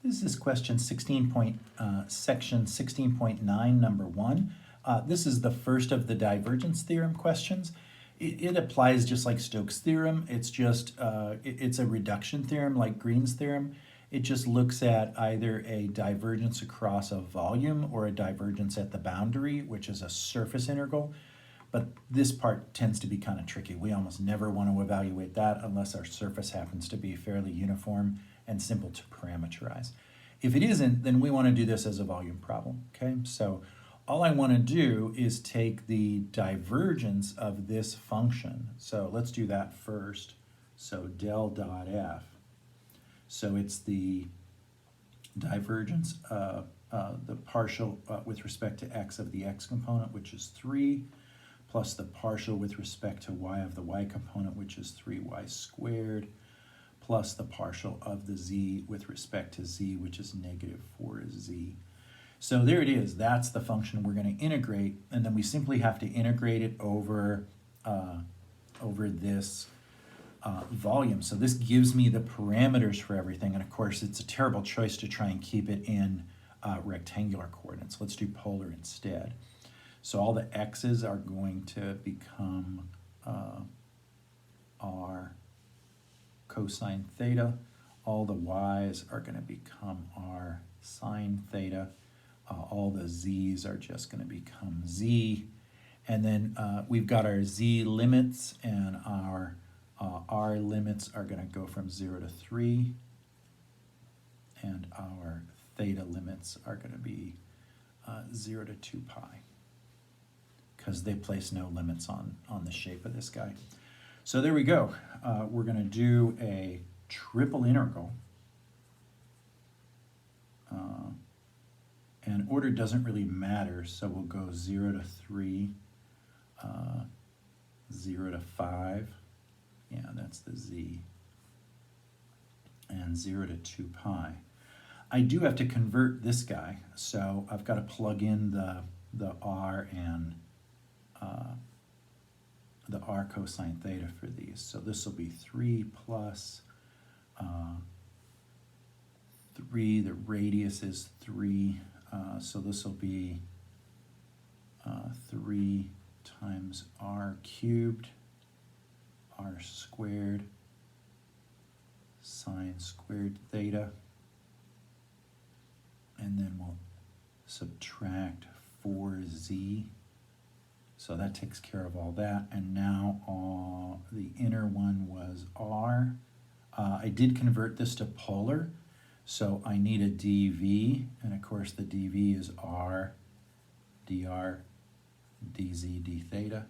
This is question 16 section 16.9, number 1. This is the first of the divergence theorem questions. It applies just like Stokes' theorem. It's just, it's a reduction theorem like Green's theorem. It just looks at either a divergence across a volume or a divergence at the boundary, which is a surface integral. But this part tends to be kind of tricky. We almost never want to evaluate that unless our surface happens to be fairly uniform and simple to parameterize. If it isn't, then we want to do this as a volume problem, okay? So all I want to do is take the divergence of this function. So let's do that first. So del dot f. So it's the divergence of the partial with respect to x of the x component, which is 3, plus the partial with respect to y of the y component, which is 3y squared, plus the partial of the z with respect to z, which is negative 4z. So there it is. That's the function we're going to integrate, and then we simply have to integrate it over, over this volume. So this gives me the parameters for everything, and of course it's a terrible choice to try and keep it in rectangular coordinates. Let's do polar instead. So all the x's are going to become r cosine theta. All the y's are going to become r sine theta. All the z's are just going to become z. And then we've got our z limits, and our r limits are going to go from 0 to 3. And our theta limits are going to be 0 to 2 pi, because they place no limits on the shape of this guy. So there we go. We're going to do a triple integral. And order doesn't really matter, so we'll go 0 to 3, 0 to 5, yeah, that's the z, and 0 to 2 pi. I do have to convert this guy, so I've got to plug in the r and the r cosine theta for these. So this will be 3 plus 3, the radius is 3, so this will be 3 times r cubed, r squared, sine squared theta, and then we'll subtract 4z. So that takes care of all that. And now the inner one was r. I did convert this to polar, so I need a dv, and of course the dv is r dr dz d theta.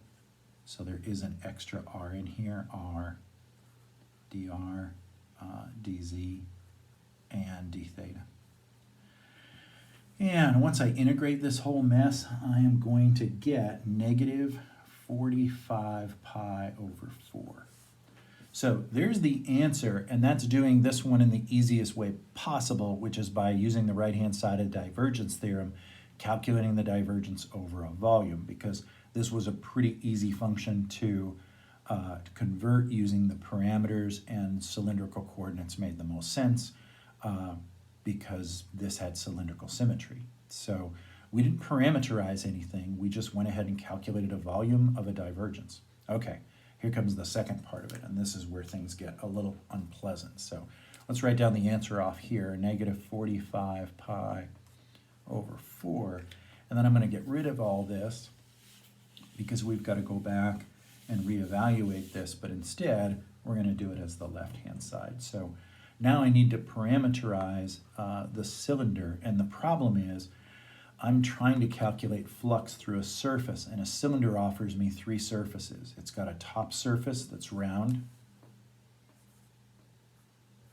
So there is an extra r in here, r dr dz and d theta. And once I integrate this whole mess, I am going to get negative 45 pi over 4. So there's the answer, and that's doing this one in the easiest way possible, which is by using the right-hand side of the divergence theorem, calculating the divergence over a volume, because this was a pretty easy function to convert using the parameters, and cylindrical coordinates made the most sense because this had cylindrical symmetry. So we didn't parameterize anything, we just went ahead and calculated a volume of a divergence. Okay, here comes the second part of it, and this is where things get a little unpleasant. So let's write down the answer off here, negative 45 pi over 4, and then I'm going to get rid of all this because we've got to go back and reevaluate this, but instead we're going to do it as the left-hand side. So now I need to parameterize the cylinder, and the problem is I'm trying to calculate flux through a surface, and a cylinder offers me 3 surfaces. It's got a top surface that's round.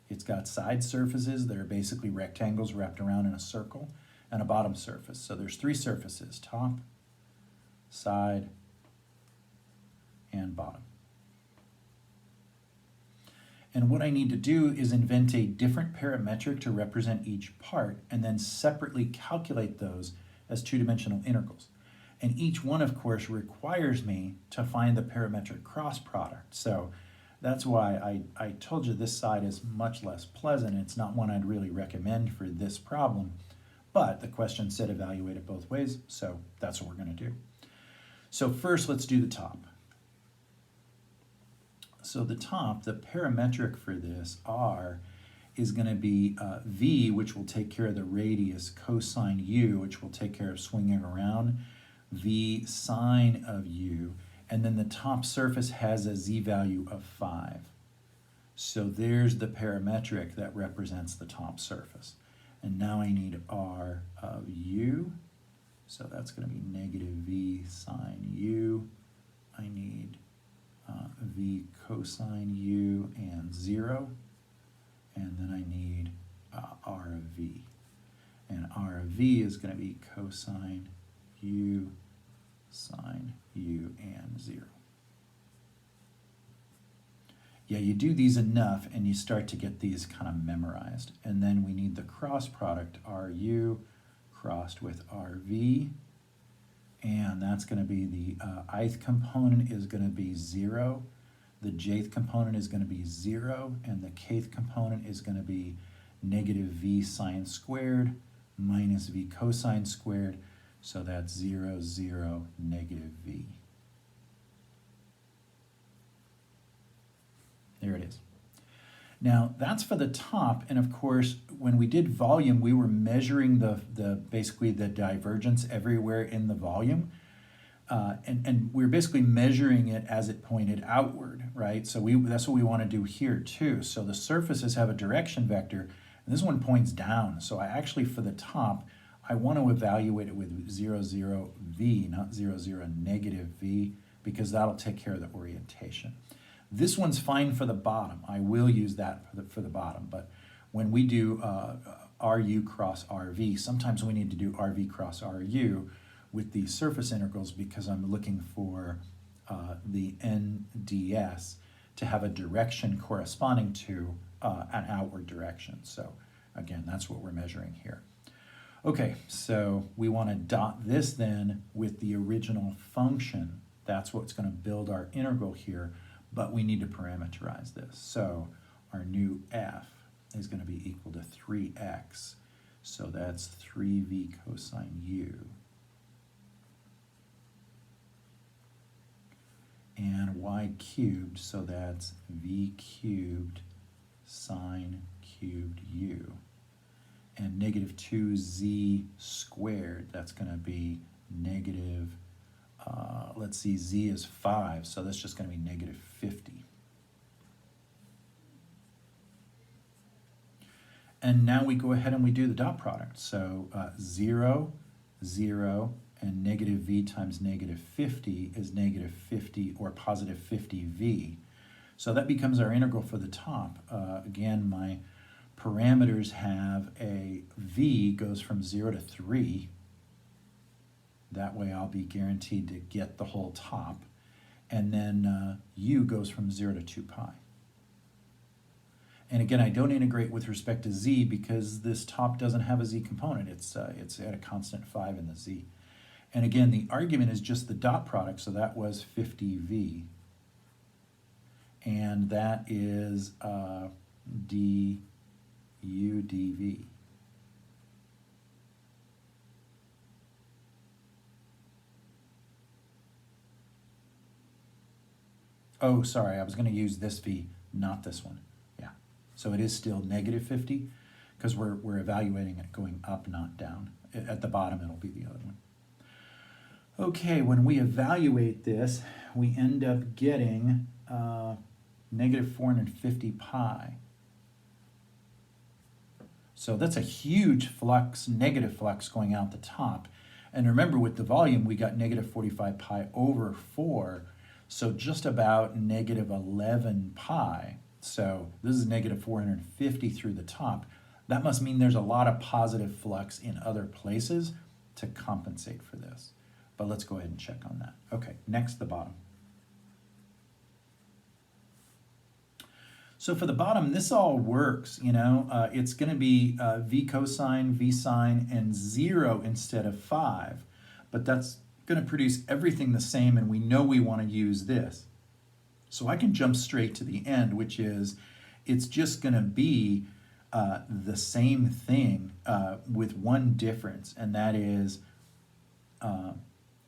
It's got side surfaces that are basically rectangles wrapped around in a circle, and a bottom surface. So there's 3 surfaces, top, side, and bottom. And what I need to do is invent a different parametric to represent each part, and then separately calculate those as 2-dimensional integrals. And each one, of course, requires me to find the parametric cross product. So That's why I told you this side is much less pleasant. It's not one I'd really recommend for this problem, but the question said evaluate it both ways, so that's what we're going to do. So first, let's do the top. So the top, the parametric for this, R, is going to be V, which will take care of the radius, cosine U, which will take care of swinging around, V sine of U, and then the top surface has a Z value of 5. So there's the parametric that represents the top surface. And now I need R of U, so that's going to be negative V sine U. I need V cosine U and 0. And then I need R of V. And R of V is going to be cosine U, sine U, and 0. Yeah, you do these enough and you start to get these kind of memorized. And then we need the cross product, RU crossed with RV. And that's going to be the ith component is going to be 0. The jth component is going to be 0, and the kth component is going to be negative V sine squared minus V cosine squared, so that's 0, 0, negative V. There it is. Now, that's for the top, and of course, when we did volume, we were measuring basically the divergence everywhere in the volume. And we're basically measuring it as it pointed outward, right? So that's what we want to do here too. So the surfaces have a direction vector, and this one points down. So I actually, for the top, I want to evaluate it with 0, 0, V, not 0, 0, negative V, because that'll take care of the orientation. This one's fine for the bottom. I will use that for the bottom, but when we do RU cross RV, sometimes we need to do RV cross RU with the surface integrals because I'm looking for the NDS to have a direction corresponding to an outward direction. So again, that's what we're measuring here. Okay, so we want to dot this then with the original function. That's what's going to build our integral here, but we need to parameterize this. So our new f is going to be equal to 3x. So that's 3v cosine u. And y cubed, so that's v cubed sine cubed u. And negative 2z squared, that's going to be negative, let's see, z is 5, so that's just going to be negative 50. And now we go ahead and we do the dot product. So 0, 0, and negative v times negative 50 is negative 50 or positive 50v. So that becomes our integral for the top. Again, my parameters have a v goes from 0 to 3. That way I'll be guaranteed to get the whole top. And then u goes from 0 to 2 pi. And again, I don't integrate with respect to z because this top doesn't have a z component. It's at a constant 5 in the z. And again, the argument is just the dot product, so that was 50v. And that is du dv. Oh, sorry, I was going to use this v, not this one. Yeah, so it is still negative 50 because we're evaluating it going up, not down. At the bottom, it'll be the other one. Okay, when we evaluate this, we end up getting negative 450 pi. So that's a huge flux, negative flux going out the top. And remember, with the volume, we got negative 45 pi over 4, so just about negative 11 pi. So this is negative 450 through the top. That must mean there's a lot of positive flux in other places to compensate for this. But let's go ahead and check on that. Okay, next, the bottom. So for the bottom, this all works, you know. It's going to be v cosine, v sine, and 0 instead of 5. But that's going to produce everything the same, and we know we want to use this. So I can jump straight to the end, which is it's just going to be the same thing with one difference, and that is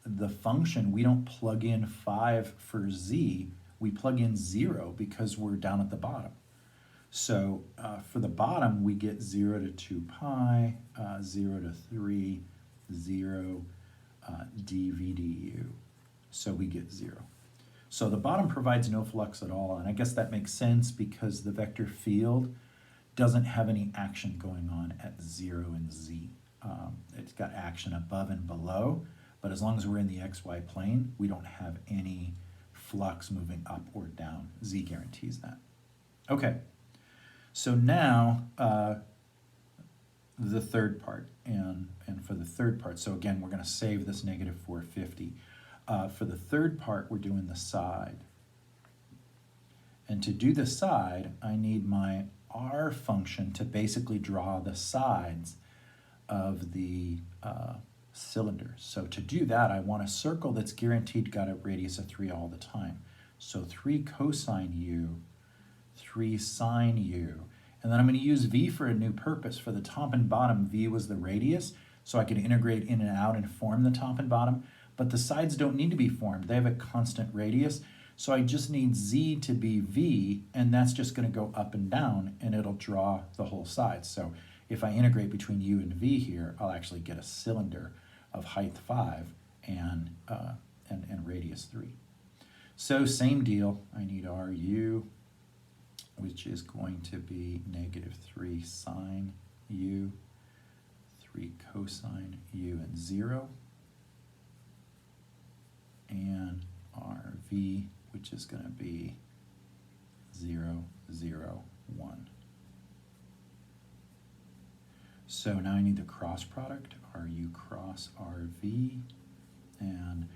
the function, we don't plug in 5 for z, we plug in 0 because we're down at the bottom. So for the bottom, we get 0 to 2 pi, 0 to 3, 0, dv du. So we get 0. So the bottom provides no flux at all, and I guess that makes sense because the vector field doesn't have any action going on at 0 and z. It's got action above and below, but as long as we're in the xy plane, we don't have any flux moving up or down. Z guarantees that. Okay, so now the third part, and for the third part, so again, we're going to save this negative 450. For the third part, we're doing the side. And to do the side, I need my R function to basically draw the sides of the cylinder. So to do that, I want a circle that's guaranteed got a radius of 3 all the time. So 3 cosine u, 3 sine u, and then I'm going to use v for a new purpose. For the top and bottom, v was the radius, so I could integrate in and out and form the top and bottom, but the sides don't need to be formed. They have a constant radius, so I just need z to be v, and that's just going to go up and down, and it'll draw the whole side. So if I integrate between u and v here, I'll actually get a cylinder of height 5 and radius 3. So same deal, I need ru, which is going to be negative 3 sine u, 3 cosine u, and 0. And rv, which is going to be 0, 0, 1. So now I need the cross product, ru cross rv, and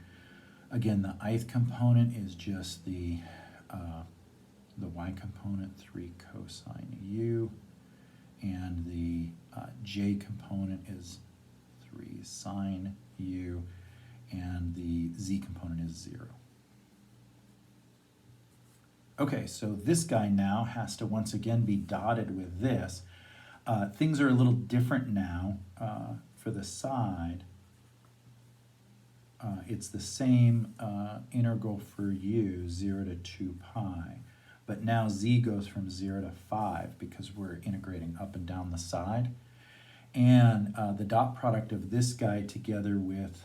again, the ith component is just the y component, 3 cosine u, and the j component is 3 sine u, and the z component is 0. Okay, so this guy now has to once again be dotted with this. Things are a little different now. For the side, it's the same integral for u, 0 to 2 pi, but now z goes from 0 to 5 because we're integrating up and down the side. And the dot product of this guy together with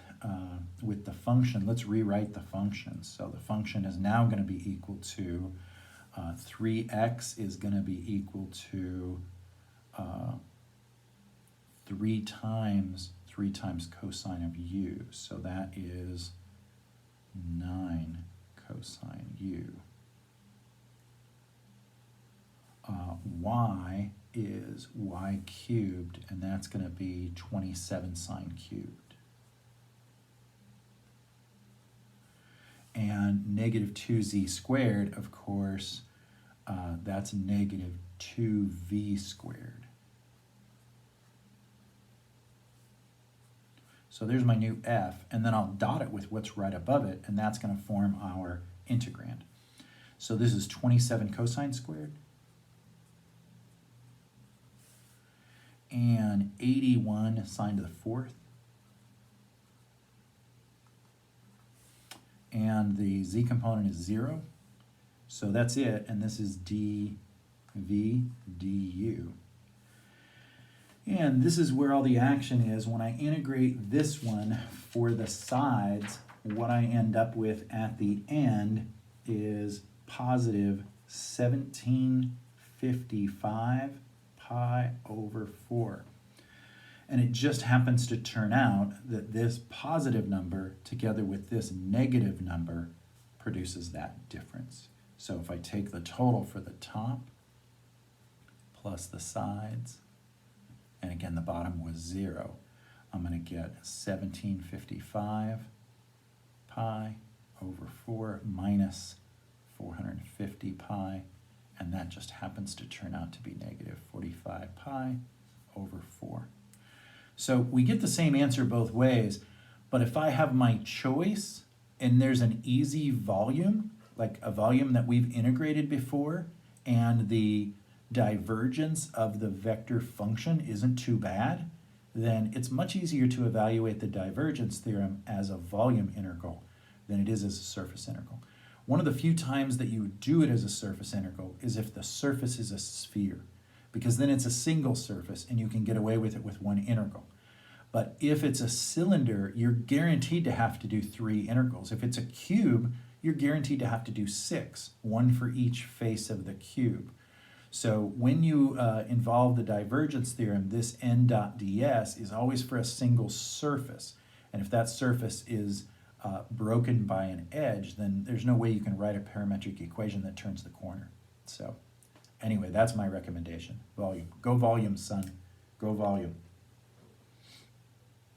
the function, let's rewrite the function. So the function is now going to be equal to 3x is going to be equal to 3 times cosine of u. So that is 9 cosine u. Y is y cubed, and that's going to be 27 sine cubed. And negative 2z squared, of course, that's negative 2v squared. So there's my new f, and then I'll dot it with what's right above it, and that's going to form our integrand. So this is 27 cosine squared, and 81 sine to the 4th, and the z component is 0, so that's it, and this is dv du. And this is where all the action is. When I integrate this one for the sides, what I end up with at the end is positive 1755 pi over 4. And it just happens to turn out that this positive number together with this negative number produces that difference. So if I take the total for the top plus the sides, and again the bottom was 0, I'm going to get 1755 pi over 4 minus 450 pi, and that just happens to turn out to be negative 45 pi over 4. So we get the same answer both ways, but if I have my choice and there's an easy volume, like a volume that we've integrated before, and the divergence of the vector function isn't too bad, then it's much easier to evaluate the divergence theorem as a volume integral than it is as a surface integral. One of the few times that you would do it as a surface integral is if the surface is a sphere, because then it's a single surface and you can get away with it with one integral. But if it's a cylinder, you're guaranteed to have to do 3 integrals. If it's a cube, you're guaranteed to have to do 6, one for each face of the cube. So when you involve the divergence theorem, this n dot ds is always for a single surface. And if that surface is broken by an edge, then there's no way you can write a parametric equation that turns the corner. So anyway, that's my recommendation. Volume. Go volume, son. Go volume.